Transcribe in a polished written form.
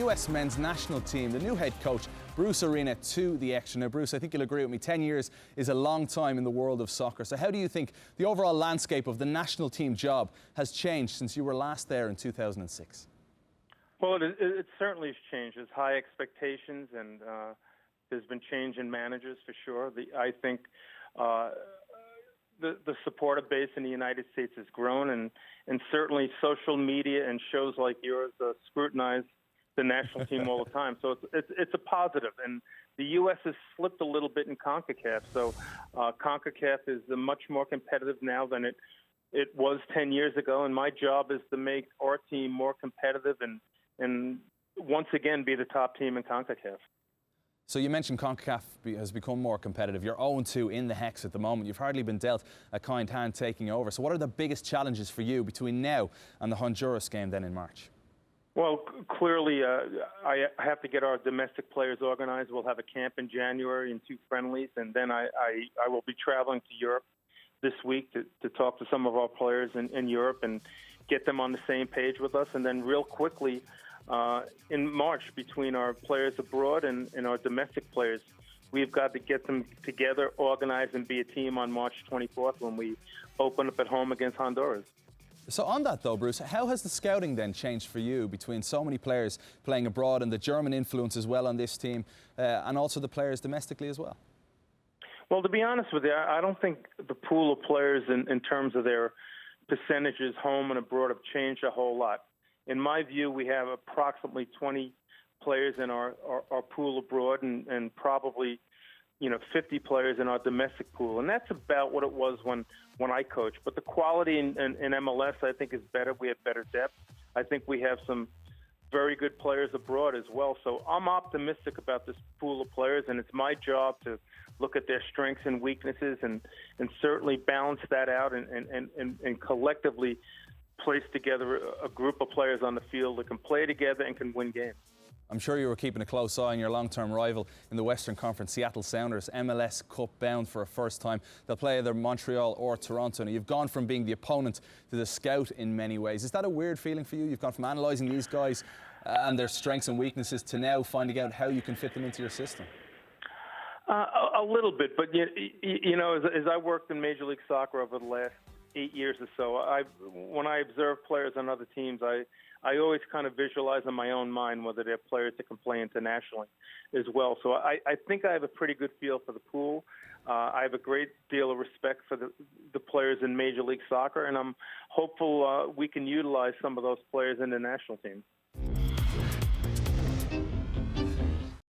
US men's national team, the new head coach, Bruce Arena, to the XTRA. Now, Bruce, I think you'll agree with me, 10 years is a long time in the world of soccer. So how do you think the overall landscape of the national team job has changed since you were last there in 2006? Well, it certainly has changed. There's high expectations, and there's been change in managers for sure. I think the supporter base in the United States has grown, and certainly social media and shows like yours scrutinize the national team all the time. So it's a positive, and the U.S. has slipped a little bit in CONCACAF. So CONCACAF is much more competitive now than it was 10 years ago, and my job is to make our team more competitive and once again be the top team in CONCACAF. So you mentioned CONCACAF has become more competitive. You're 0-2 in the Hex at the moment. You've hardly been dealt a kind hand taking over. So what are the biggest challenges for you between now and the Honduras game then in March? Well, clearly, I have to get our domestic players organized. We'll have a camp in January and 2 friendlies, and then I will be traveling to Europe this week to talk to some of our players in Europe and get them on the same page with us. And then real quickly, in March, between our players abroad and our domestic players, we've got to get them together, organize, and be a team on March 24th when we open up at home against Honduras. So on that though, Bruce, how has the scouting then changed for you between so many players playing abroad and the German influence as well on this team, and also the players domestically as well? Well, to be honest with you, I don't think the pool of players in terms of their percentages home and abroad have changed a whole lot. In my view, we have approximately 20 players in our pool abroad and probably 50 players in our domestic pool. And that's about what it was when I coached. But the quality in MLS, I think, is better. We have better depth. I think we have some very good players abroad as well. So I'm optimistic about this pool of players, and it's my job to look at their strengths and weaknesses and certainly balance that out and collectively place together a group of players on the field that can play together and can win games. I'm sure you were keeping a close eye on your long-term rival in the Western Conference, Seattle Sounders, MLS Cup bound for a first time. They'll play either Montreal or Toronto. Now, you've gone from being the opponent to the scout in many ways. Is that a weird feeling for you? You've gone from analysing these guys and their strengths and weaknesses to now finding out how you can fit them into your system. A little bit, but as I worked in Major League Soccer over the last 8 years or so, when I observe players on other teams, I always kind of visualize in my own mind whether they're players that can play internationally as well. So I think I have a pretty good feel for the pool. I have a great deal of respect for the players in Major League Soccer, and I'm hopeful we can utilize some of those players in the national team.